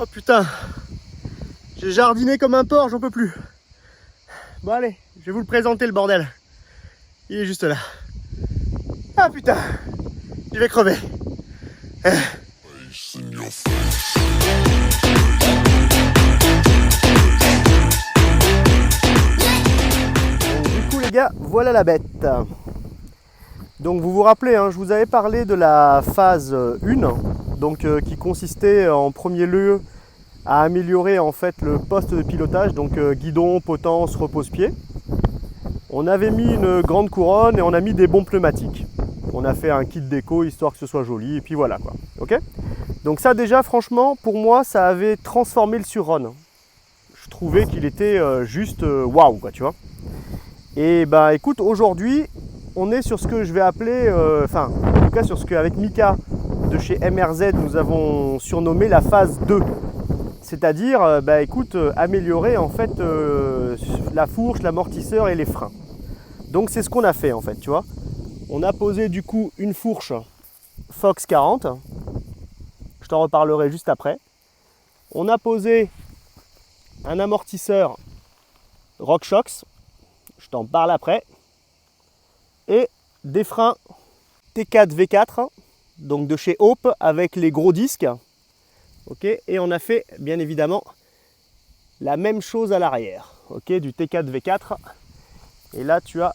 Oh putain, j'ai jardiné comme un porc, j'en peux plus. Bon allez, je vais vous le présenter le bordel. Il est juste là. Ah putain, je vais crever. Du coup les gars, voilà la bête. Donc vous vous rappelez, hein, je vous avais parlé de la phase 1, donc, qui consistait en premier lieu à améliorer en fait le poste de pilotage, donc guidon, potence, repose-pied. On avait mis une grande couronne et on a mis des bons pneumatiques. On a fait un kit déco histoire que ce soit joli et puis voilà quoi. Ok. Donc ça déjà franchement pour moi ça avait transformé le Sur-Ron. Je trouvais qu'il était juste waouh quoi tu vois. Et bah écoute aujourd'hui on est sur ce que je vais appeler, en tout cas sur ce qu'avec Mika de chez MRZ nous avons surnommé la phase 2. C'est-à-dire, améliorer en fait la fourche, l'amortisseur et les freins. Donc c'est ce qu'on a fait en fait, tu vois. On a posé du coup une fourche Fox 40. Je t'en reparlerai juste après. On a posé un amortisseur RockShox. Je t'en parle après. Et des freins T4 V4, donc de chez Hope avec les gros disques. Ok, et on a fait bien évidemment la même chose à l'arrière, ok, du T4 V4. Et là tu as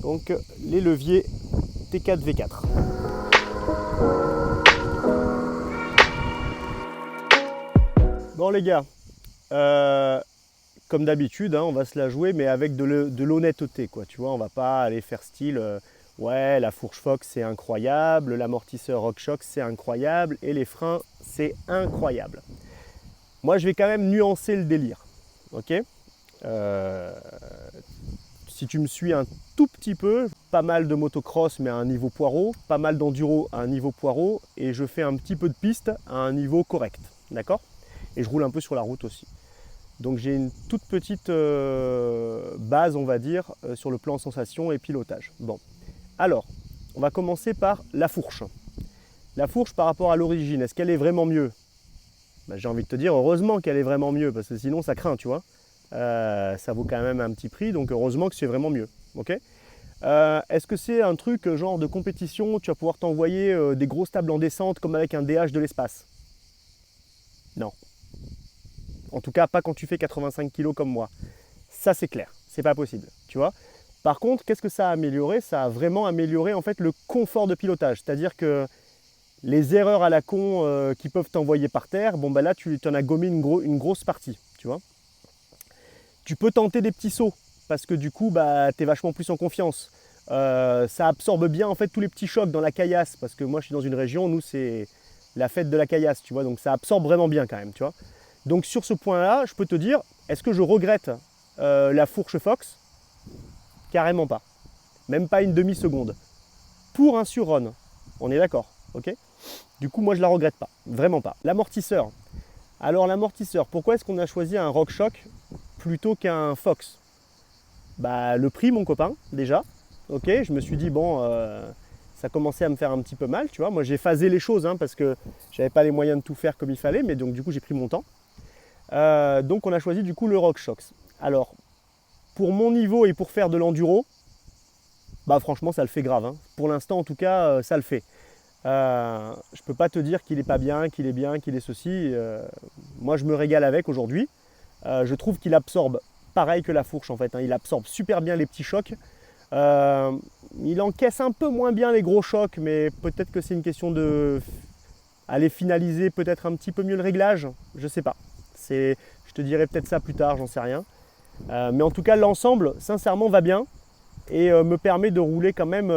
donc les leviers T4 V4. Bon les gars, comme d'habitude, hein, on va se la jouer, mais avec de l'honnêteté, quoi. Tu vois, on va pas aller faire style. Ouais, la fourche Fox c'est incroyable, l'amortisseur RockShox c'est incroyable et les freins c'est incroyable. Moi je vais quand même nuancer le délire, ok. Si tu me suis un tout petit peu, pas mal de motocross mais à un niveau poireau, pas mal d'enduro à un niveau poireau et je fais un petit peu de piste à un niveau correct, d'accord. Et je roule un peu sur la route aussi. Donc j'ai une toute petite base on va dire sur le plan sensation et pilotage. Bon. Alors, on va commencer par la fourche. La fourche par rapport à l'origine, est-ce qu'elle est vraiment mieux? J'ai envie de te dire heureusement qu'elle est vraiment mieux, parce que sinon ça craint, tu vois. Ça vaut quand même un petit prix, donc heureusement que c'est vraiment mieux. Okay. Est-ce que c'est un truc genre de compétition, tu vas pouvoir t'envoyer des grosses tables en descente comme avec un DH de l'espace? Non. En tout cas, pas quand tu fais 85 kg comme moi. Ça c'est clair, c'est pas possible, tu vois. Par contre, qu'est-ce que ça a amélioré? Ça a vraiment amélioré en fait le confort de pilotage. C'est-à-dire que les erreurs à la con qui peuvent t'envoyer par terre, bon bah là tu en as gommé une grosse partie, tu vois. Tu peux tenter des petits sauts parce que du coup bah tu es vachement plus en confiance. Ça absorbe bien en fait tous les petits chocs dans la caillasse parce que moi je suis dans une région, nous c'est la fête de la caillasse, tu vois, donc ça absorbe vraiment bien quand même, tu vois. Donc sur ce point-là, je peux te dire, est-ce que je regrette la fourche Fox? Carrément pas. Même pas une demi-seconde. Pour un Sur-Ron, on est d'accord, ok? Du coup, moi, je la regrette pas. Vraiment pas. L'amortisseur. Alors, l'amortisseur, pourquoi est-ce qu'on a choisi un RockShox plutôt qu'un Fox? Bah, le prix, mon copain, déjà. Ok, je me suis dit, bon, ça commençait à me faire un petit peu mal, tu vois. Moi, j'ai phasé les choses, hein, parce que j'avais pas les moyens de tout faire comme il fallait, mais donc, du coup, j'ai pris mon temps. Donc, on a choisi, du coup, le RockShox. Alors, pour mon niveau et pour faire de l'enduro, bah franchement ça le fait grave. Hein. Pour l'instant en tout cas ça le fait. Je peux pas te dire qu'il est pas bien, qu'il est ceci. Moi je me régale avec aujourd'hui. Je trouve qu'il absorbe pareil que la fourche en fait. Hein. Il absorbe super bien les petits chocs. Il encaisse un peu moins bien les gros chocs, mais peut-être que c'est une question de aller finaliser peut-être un petit peu mieux le réglage. Je sais pas. Je te dirai peut-être ça plus tard, j'en sais rien. Mais en tout cas l'ensemble sincèrement va bien et me permet de rouler quand même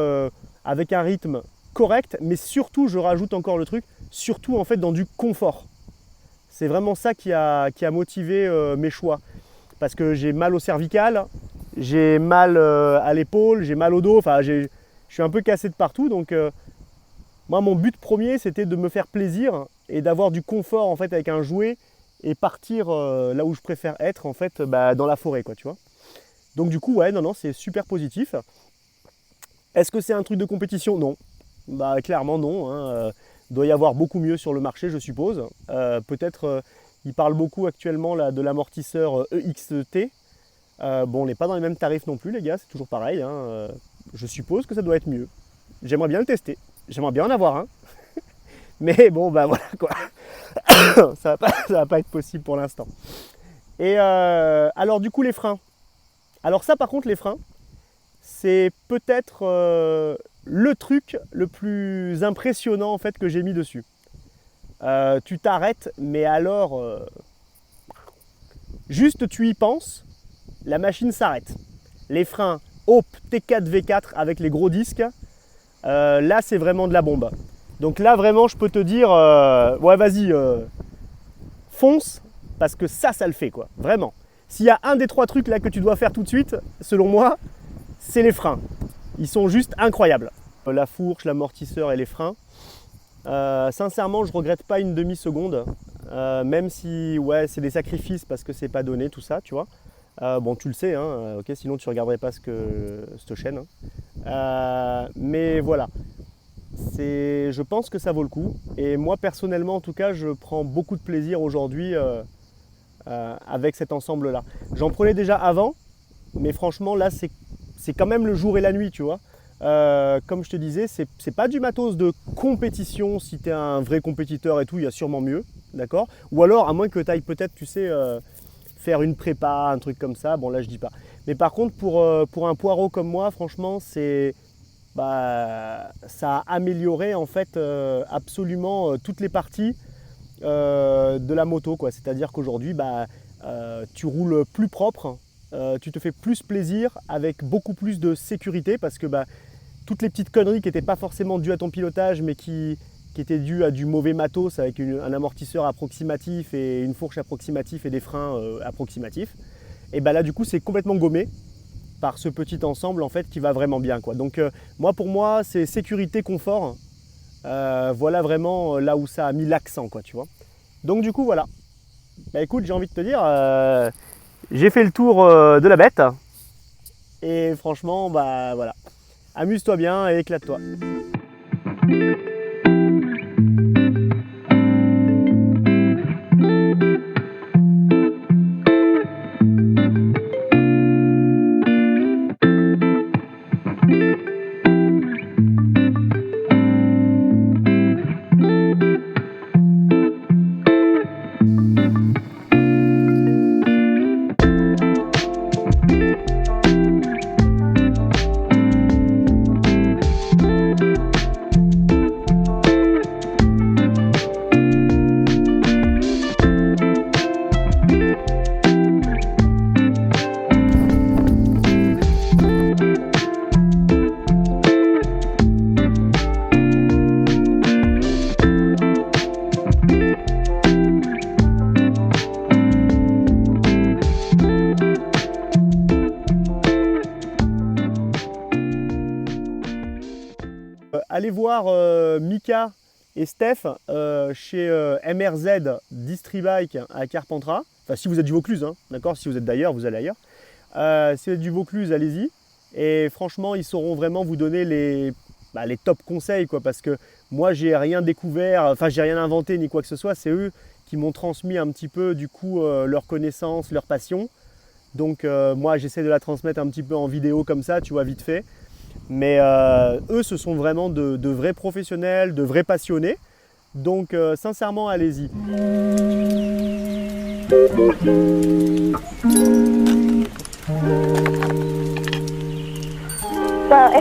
avec un rythme correct, mais surtout je rajoute encore le truc, surtout en fait dans du confort. C'est vraiment ça qui a motivé mes choix, parce que j'ai mal au cervical, j'ai mal à l'épaule, j'ai mal au dos, enfin je suis un peu cassé de partout, donc moi mon but premier c'était de me faire plaisir et d'avoir du confort en fait avec un jouet et partir là où je préfère être en fait dans la forêt quoi tu vois. Donc du coup ouais non c'est super positif. Est-ce que c'est un truc de compétition? Non. Bah clairement non. Hein. Il doit y avoir beaucoup mieux sur le marché, je suppose. Peut-être, il parle beaucoup actuellement là, de l'amortisseur EXT. Bon, on n'est pas dans les mêmes tarifs non plus, les gars, c'est toujours pareil. Hein. Je suppose que ça doit être mieux. J'aimerais bien le tester. J'aimerais bien en avoir un. Mais bon, bah voilà quoi. Ça va pas être possible pour l'instant. Et alors du coup, les freins. Alors ça, par contre, les freins, c'est peut-être le truc le plus impressionnant en fait que j'ai mis dessus. Tu t'arrêtes, mais alors, juste tu y penses, la machine s'arrête. Les freins Hope T4 V4 avec les gros disques, là c'est vraiment de la bombe. Donc là vraiment je peux te dire, ouais vas-y, fonce, parce que ça le fait quoi, vraiment. S'il y a un des 3 trucs là que tu dois faire tout de suite, selon moi, c'est les freins. Ils sont juste incroyables. La fourche, l'amortisseur et les freins. Sincèrement, je regrette pas une demi-seconde, même si ouais, c'est des sacrifices parce que c'est pas donné tout ça, tu vois. Bon, tu le sais, hein, ok, sinon tu regarderais pas cette chaîne. Hein. Mais voilà, je pense que ça vaut le coup. Et moi personnellement, en tout cas, je prends beaucoup de plaisir aujourd'hui avec cet ensemble-là. J'en prenais déjà avant, mais franchement, là, c'est quand même le jour et la nuit, tu vois. Comme je te disais, c'est pas du matos de compétition. Si tu es un vrai compétiteur et tout, il y a sûrement mieux, d'accord. Ou alors, à moins que tu ailles peut-être, tu sais, faire une prépa, un truc comme ça, bon là je dis pas. Mais par contre, pour un poireau comme moi, franchement, ça a amélioré en fait absolument toutes les parties de la moto, quoi. C'est-à-dire qu'aujourd'hui, tu roules plus propre, tu te fais plus plaisir avec beaucoup plus de sécurité parce que toutes les petites conneries qui n'étaient pas forcément dues à ton pilotage mais qui étaient dues à du mauvais matos avec un amortisseur approximatif et une fourche approximative et des freins approximatifs, et là du coup c'est complètement gommé par ce petit ensemble en fait qui va vraiment bien, quoi. Donc pour moi c'est sécurité, confort, voilà vraiment là où ça a mis l'accent, quoi, tu vois. Donc du coup voilà, écoute, j'ai envie de te dire, j'ai fait le tour de la bête et franchement voilà, amuse-toi bien et éclate-toi. Allez voir Mika et Steph chez MRZ Distribike à Carpentras. Enfin, si vous êtes du Vaucluse, hein, d'accord. Si vous êtes d'ailleurs, vous allez ailleurs. Si vous êtes du Vaucluse, allez-y. Et franchement, ils sauront vraiment vous donner les top conseils, quoi. Parce que moi, j'ai rien découvert, enfin, j'ai rien inventé ni quoi que ce soit. C'est eux qui m'ont transmis un petit peu, du coup, leur connaissance, leur passion. Donc, moi, j'essaie de la transmettre un petit peu en vidéo comme ça, tu vois, vite fait. Mais eux, ce sont vraiment de vrais professionnels, de vrais passionnés. Donc, sincèrement, allez-y. Well,